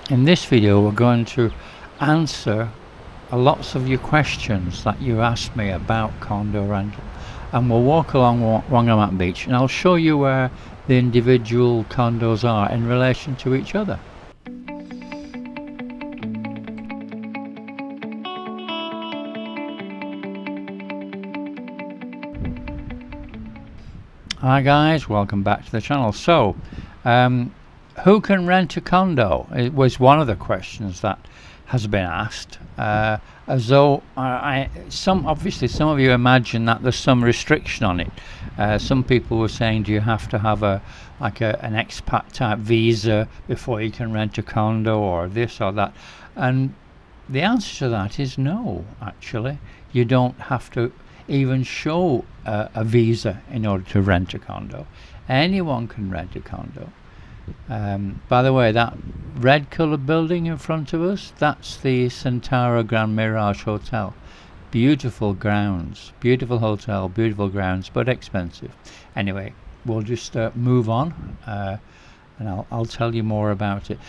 In this video we're going to answer lots of your questions that you asked me about condo rental, and we'll walk along Wongamat Beach and I'll show you where the individual condos are in relation to each other. Hi guys, welcome back to the channel. So who can rent a condo? It was one of the questions that has been asked, as though obviously some of you imagine that there's some restriction on it. Some people were saying, do you have to have an expat type visa before you can rent a condo, or this or that? And the answer to that is no. Actually, you don't have to even show a visa in order to rent a condo. Anyone can rent a condo. By the way, that red coloured building in front of us, that's the Centara Grand Mirage Hotel. Beautiful grounds, beautiful hotel, beautiful grounds, but expensive. Anyway, we'll just move on, and I'll tell you more about it.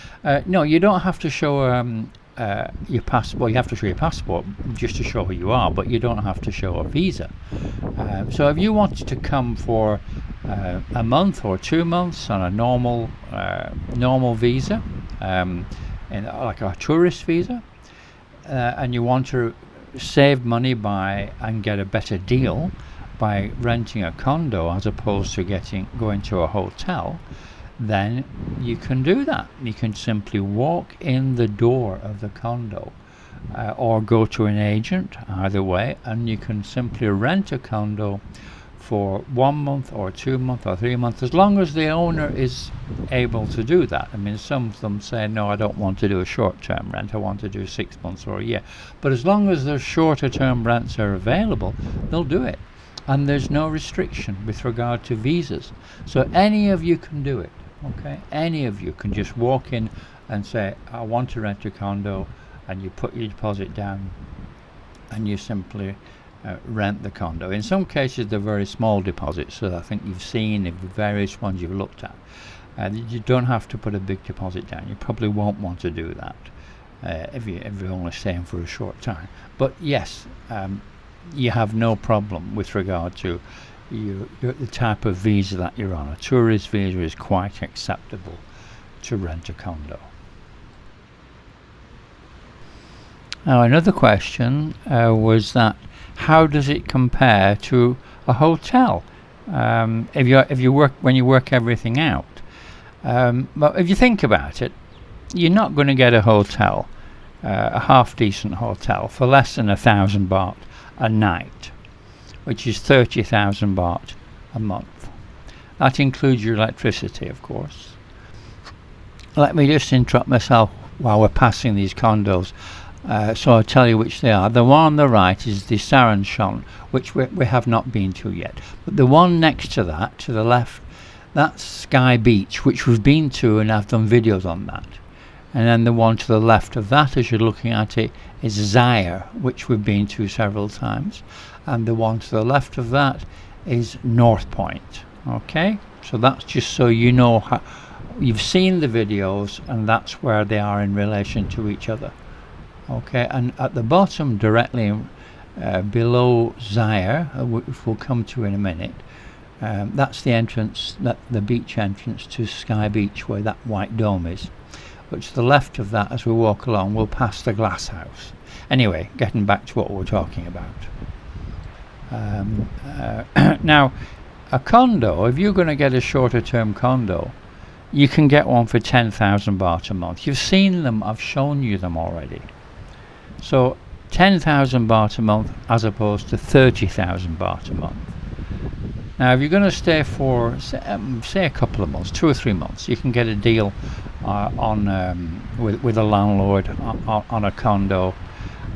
No, you don't have to show your passport. You have to show your passport just to show who you are, but you don't have to show a visa. So if you wanted to come for a month or 2 months on a normal visa, like a tourist visa, and you want to save money and get a better deal by renting a condo as opposed to going to a hotel, then you can do that. You can simply walk in the door of the condo, or go to an agent, either way, and you can simply rent a condo for 1 month or 2 months or 3 months, as long as the owner is able to do that. I mean, some of them say, no, I don't want to do a short-term rent, I want to do 6 months or a year. But as long as the shorter-term rents are available, they'll do it. And there's no restriction with regard to visas. So any of you can do it, okay? Any of you can just walk in and say, I want to rent a condo, and you put your deposit down and you simply rent the condo. In some cases they're very small deposits, so I think you've seen the various ones you've looked at. You don't have to put a big deposit down. You probably won't want to do that if you're only staying for a short time. But yes, you have no problem with regard to the type of visa that you're on. A tourist visa is quite acceptable to rent a condo. Now, another question was that how does it compare to a hotel when you work everything out? But if you think about it, you're not going to get a hotel, a half decent hotel, for less than 1,000 baht a night, which is 30,000 baht a month. That includes your electricity, of course. Let me just interrupt myself while we're passing these condos. So I'll tell you which they are. The one on the right is the Saranshon, which we have not been to yet. But the one next to that, to the left, that's Sky Beach, which we've been to and I've done videos on that. And then the one to the left of that, as you're looking at it, is Zaire, which we've been to several times. And the one to the left of that is North Point. Okay, so that's just so you know how you've seen the videos, and that's where they are in relation to each other. Okay, and at the bottom, directly below Zaire, which we'll come to in a minute, that's the entrance, the beach entrance to Sky Beach, where that white dome is. But to the left of that, as we walk along, we'll pass the glass house. Anyway, getting back to what we're talking about. Now, a condo, if you're going to get a shorter term condo, you can get one for 10,000 baht a month. You've seen them, I've shown you them already. So 10,000 baht a month as opposed to 30,000 baht a month. Now if you're going to stay for say a couple of months, 2 or 3 months, you can get a deal with a landlord on a condo,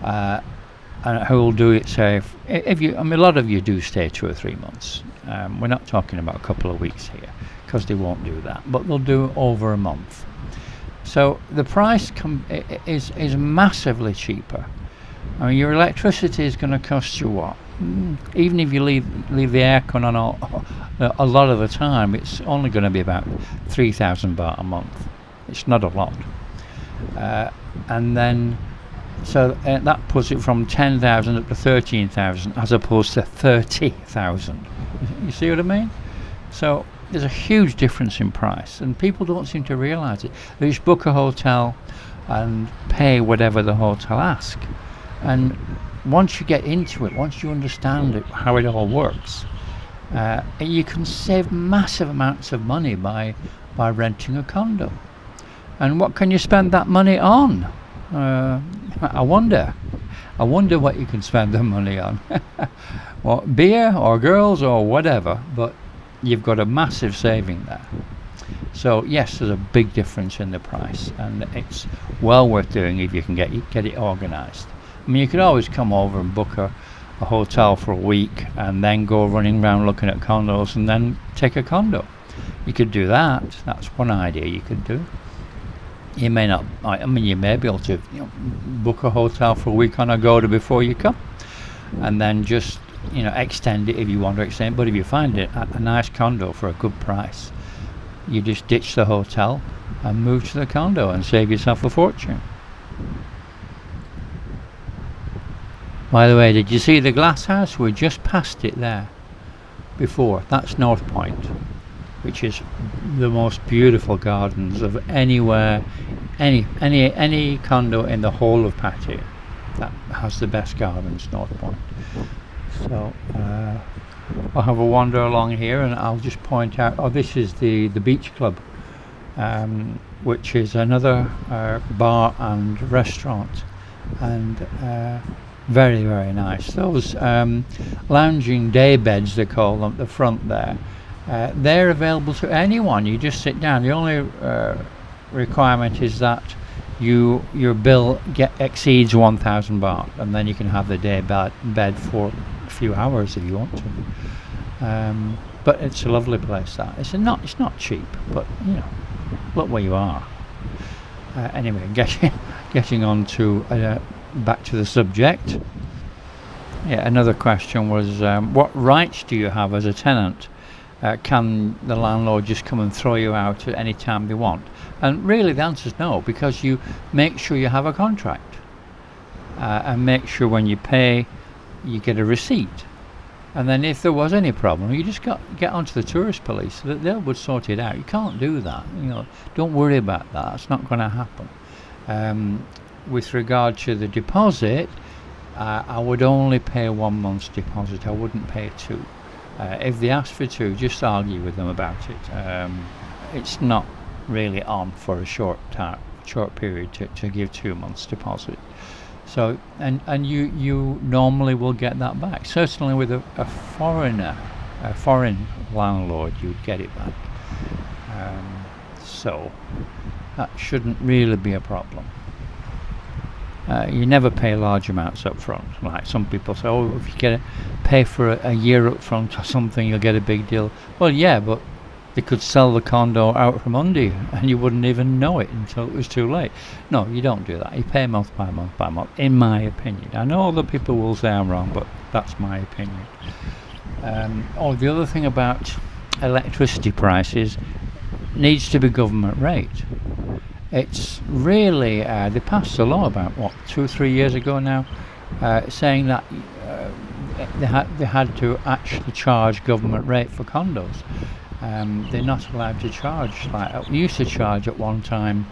and who will do it, say, a lot of you do stay 2 or 3 months. We're not talking about a couple of weeks here, because they won't do that, but they'll do over a month. So the price is massively cheaper. I mean, your electricity is going to cost you what? Even if you leave the aircon on a lot of the time, it's only going to be about 3,000 baht a month. It's not a lot. and then so that puts it from 10,000 up to 13,000 as opposed to 30,000. You see what I mean? So there's a huge difference in price, and people don't seem to realise it. They just book a hotel and pay whatever the hotel asks. And once you get into it, once you understand it, how it all works, you can save massive amounts of money by renting a condo. And what can you spend that money on? I wonder what you can spend the money on. What, beer or girls or whatever, but you've got a massive saving there. So yes, there's a big difference in the price, and it's well worth doing if you can get it organised. I mean, you could always come over and book a hotel for a week and then go running around looking at condos and then take a condo. You could do that. That's one idea you could do. You may not, I mean, you may be able to book a hotel for a week on a go before you come, and then just extend it if you want to extend it. But if you find it a nice condo for a good price, you just ditch the hotel and move to the condo and save yourself a fortune. By the way, did you see the glass house? We just passed it there before. That's North Point, which is the most beautiful gardens of anywhere, any condo in the whole of Pattaya. That has the best gardens, North Point. So I'll have a wander along here, and I'll just point out. Oh, this is the beach club, which is another bar and restaurant, and very, very nice. Those lounging day beds, they call them, at the front there, they're available to anyone. You just sit down. The only requirement is that your bill exceeds 1,000 baht, and then you can have the day bed for a few hours if you want to. But it's a lovely place. That it's not cheap, but look where you are. Anyway, getting on to back to the subject. Yeah, another question was, what rights do you have as a tenant? Can the landlord just come and throw you out at any time they want? And really the answer is no, because you make sure you have a contract, and make sure when you pay you get a receipt. And then if there was any problem, you just get onto the tourist police. They would sort it out. You can't do that. Don't worry about that. It's not going to happen. With regard to the deposit, I would only pay 1 month's deposit. I wouldn't pay 2. If they ask for 2, just argue with them about it. It's not really on for a short period to give 2 months deposit. So and you normally will get that back. Certainly with a foreign landlord, you'd get it back. So that shouldn't really be a problem. You never pay large amounts up front. Like some people say, oh, if you pay for a year up front or something, you'll get a big deal. Well, yeah, but they could sell the condo out from under you and you wouldn't even know it until it was too late. No, you don't do that. You pay month by month by month, in my opinion. I know other people will say I'm wrong, but that's my opinion. The other thing about electricity prices, needs to be government rate. It's really, they passed a law about 2 or 3 years ago now, saying that they had to actually charge government rate for condos. They're not allowed to charge like we used to charge at one time,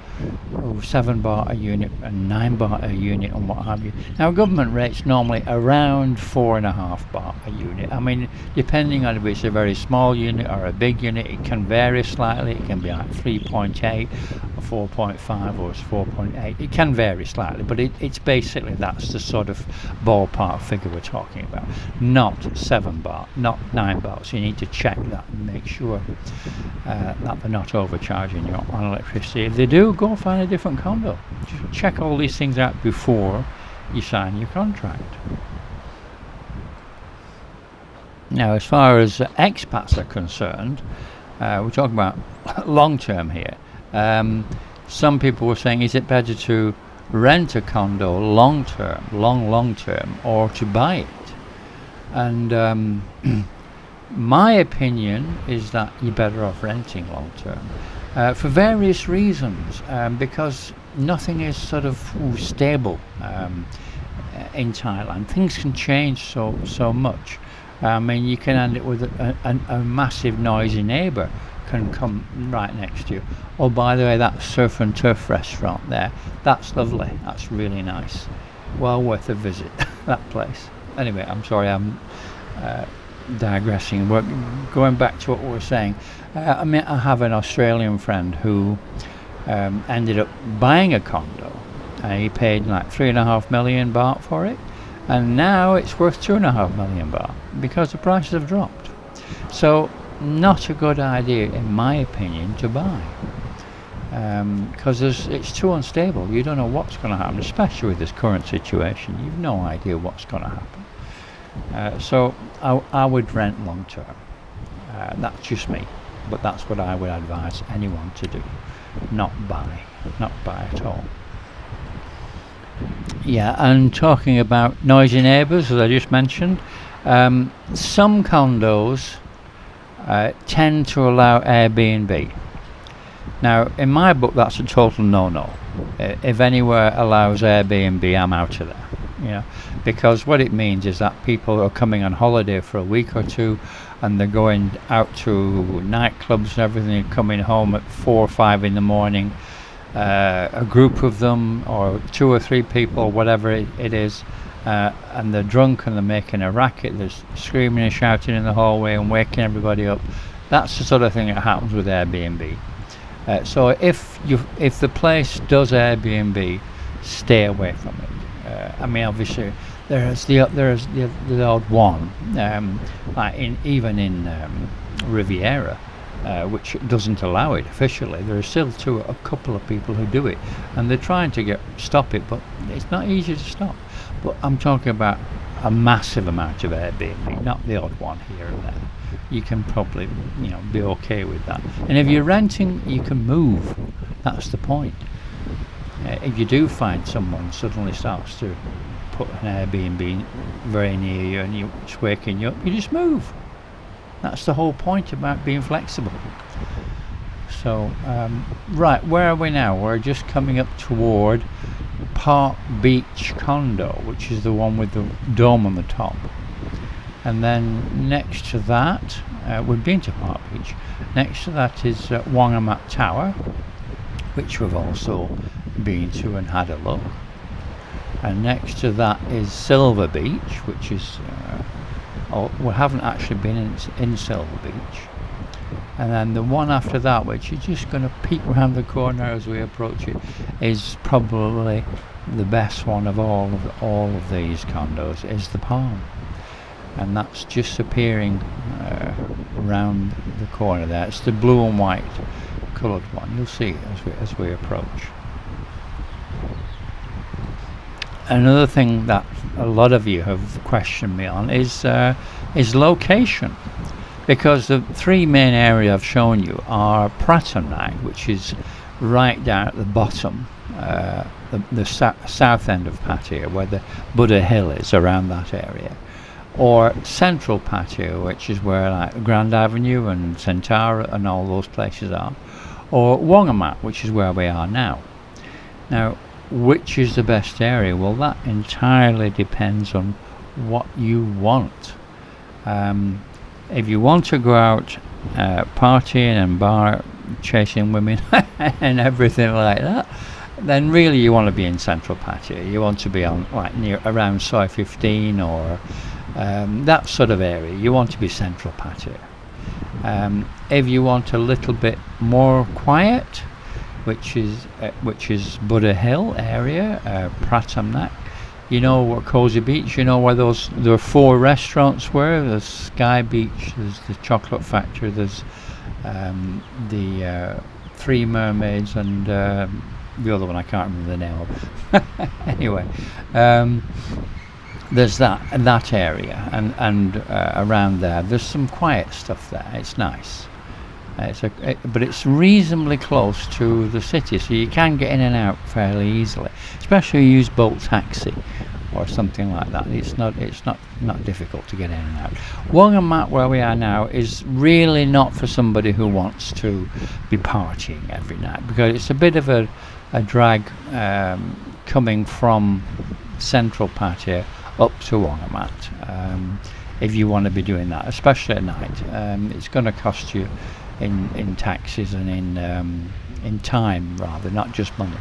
7 baht a unit and 9 baht a unit and what have you. Now government rate's normally around 4.5 baht a unit. I mean, depending on if it's a very small unit or a big unit, it can vary slightly. It can be like 3.8 or 4.5 or it's 4.8. It can vary slightly, but it's basically, that's the sort of ballpark figure we're talking about. Not 7 baht, not 9 baht. So you need to check that and make sure that they're not overcharging you on electricity. If they do, go find a different condo. Just check all these things out before you sign your contract. Now, as far as expats are concerned, we're talking about long term here. Some people were saying, is it better to rent a condo long term, or to buy it? And my opinion is that you're better off renting long term, for various reasons. Because nothing is sort of stable in Thailand. Things can change so much. I mean, you can end up with a massive noisy neighbour can come right next to you. Oh, by the way, that surf and turf restaurant there, that's lovely. That's really nice. Well worth a visit, that place. Anyway, I'm sorry, I'm digressing. We're going back to what we were saying. I mean, I have an Australian friend who ended up buying a condo. He paid like 3.5 million baht for it, and now it's worth 2.5 million baht because the prices have dropped. So, not a good idea, in my opinion, to buy, because it's too unstable. You don't know what's going to happen, especially with this current situation. You've no idea what's going to happen. So I would rent long term. That's just me, but that's what I would advise anyone to do. Not buy at all. Yeah, and talking about noisy neighbours, as I just mentioned, some condos tend to allow Airbnb. Now, in my book, that's a total no-no. If anywhere allows Airbnb, I'm out of there. You know, because what it means is that people are coming on holiday for a week or two, and they're going out to nightclubs and everything, coming home at 4 or 5 in the morning. A group of them, or 2 or 3 people, whatever it is, and they're drunk and they're making a racket. They're screaming and shouting in the hallway and waking everybody up. That's the sort of thing that happens with Airbnb. So if the place does Airbnb, stay away from it. I mean, obviously there's the odd one, like even in Riviera, which doesn't allow it officially. There are still a couple of people who do it, and they're trying to stop it, but it's not easy to stop. But I'm talking about a massive amount of Airbnb, not the odd one here and there. You can probably, be okay with that. And if you're renting, you can move. That's the point. If you do find someone suddenly starts to put an Airbnb very near you and it's waking you up, you just move. That's the whole point about being flexible. So, right, where are we now? We're just coming up toward Park Beach Condo, which is the one with the dome on the top. And then next to that, we've been to Park Beach. Next to that is Wangamat Tower, which we've also been to and had a look. And next to that is Silver Beach, which is we haven't actually been in Silver Beach. And then the one after that, which is just going to peek around the corner as we approach it, is probably the best one of all of these condos, is the Palm. And that's just appearing around the corner there. It's the blue and white coloured one. You'll see it as we approach. Another thing that a lot of you have questioned me on is location, because the 3 main areas I've shown you are Pattaya, which is right down at the bottom, the south end of Pattaya, where the Buddha Hill is, around that area, or central Pattaya, which is where like Grand Avenue and Centara and all those places are, or Wangamat, which is where we are now. Now, which is the best area? Well, that entirely depends on what you want. If you want to go out partying and bar chasing women and everything like that, then really you want to be in central Pattaya. You want to be on near around Soi 15 or that sort of area. You want to be central Pattaya. If you want a little bit more quiet, which is Buddha Hill area, Pratamnak. You know what Cozy Beach, where there are 4 restaurants were. There's Sky Beach, there's the Chocolate Factory, there's the 3 Mermaids, and the other one I can't remember the name of. Anyway, there's that area, and around there there's some quiet stuff there. It's nice. But it's reasonably close to the city, so you can get in and out fairly easily, especially if you use boat taxi or something like that. It's not difficult to get in and out. Wangamat, where we are now, is really not for somebody who wants to be partying every night, because it's a bit of a a drag coming from central Pattaya up to Wangamat. If you want to be doing that, especially at night, it's going to cost you in taxis and in time, rather, not just money.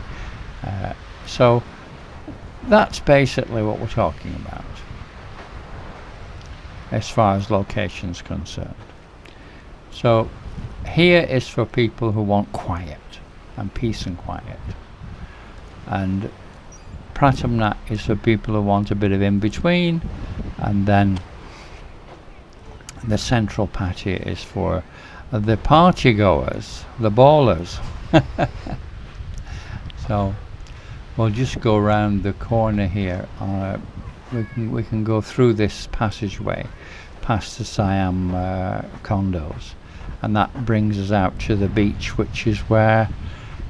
So that's basically what we're talking about as far as location's concerned. So here is for people who want quiet and peace and quiet, and Pratamnat is for people who want a bit of in between, and then the central Pattaya is for the party goers, the ballers. So we'll just go around the corner here. We can go through this passageway past the Siam condos, and that brings us out to the beach, which is where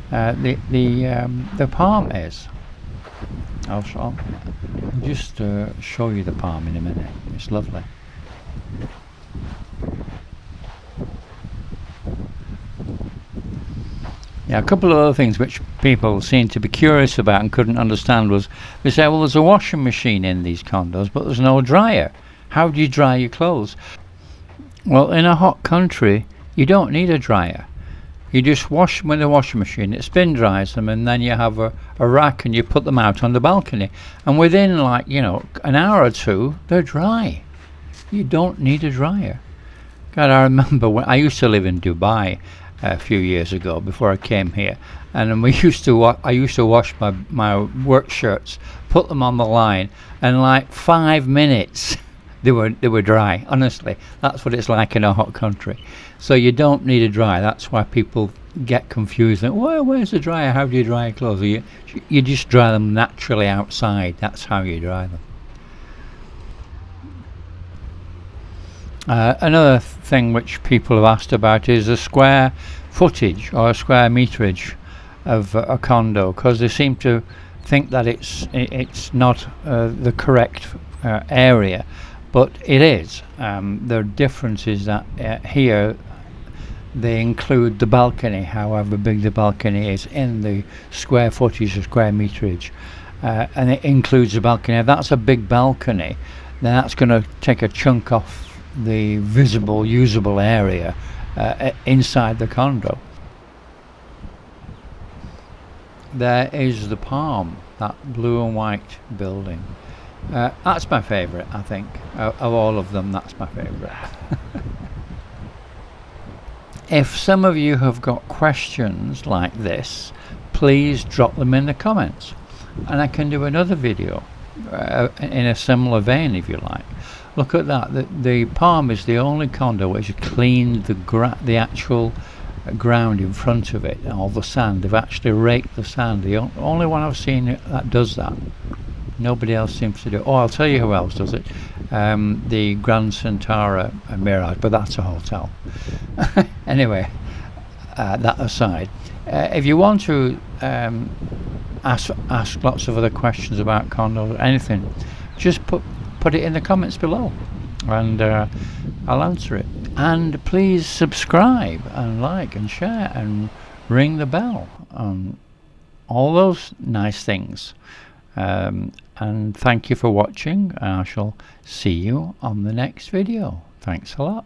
the palm is. I'll just show you the palm in a minute. It's lovely. Yeah, a couple of other things which people seem to be curious about and couldn't understand was, they say, well, there's a washing machine in these condos, but there's no dryer. How do you dry your clothes? Well, in a hot country, you don't need a dryer. You just wash them in the washing machine, it spin dries them, and then you have a rack and you put them out on the balcony. And within, like, an hour or two, they're dry. You don't need a dryer. God, I remember when I used to live in Dubai a few years ago before I came here, and I used to wash my work shirts, put them on the line, and like 5 minutes they were dry. Honestly, that's what it's like in a hot country. So you don't need a dryer. That's why people get confused. Where's the dryer? How do you dry your clothes? You just dry them naturally outside. That's how you dry them. Another thing which people have asked about is the square footage or square meterage of a condo, because they seem to think that it's not the correct area, but it is. The difference is that here they include the balcony, however big the balcony is, in the square footage or square meterage, and it includes the balcony. If that's a big balcony, then that's going to take a chunk off the visible, usable area inside the condo. There is the Palm, that blue and white building. That's my favourite, I think. Of all of them, that's my favourite. If some of you have got questions like this, please drop them in the comments, and I can do another video in a similar vein, if you like. Look at that. The Palm is the only condo which has cleaned the actual ground in front of it, all the sand. They've actually raked the sand. The only one I've seen that does that. Nobody else seems to do it. Oh, I'll tell you who else does it. The Grand Centara Mirage, but that's a hotel. Anyway, that aside, if you want to ask lots of other questions about condos, anything, just put it in the comments below, and I'll answer it. And please subscribe and like and share and ring the bell and all those nice things. And thank you for watching. I shall see you on the next video. Thanks a lot.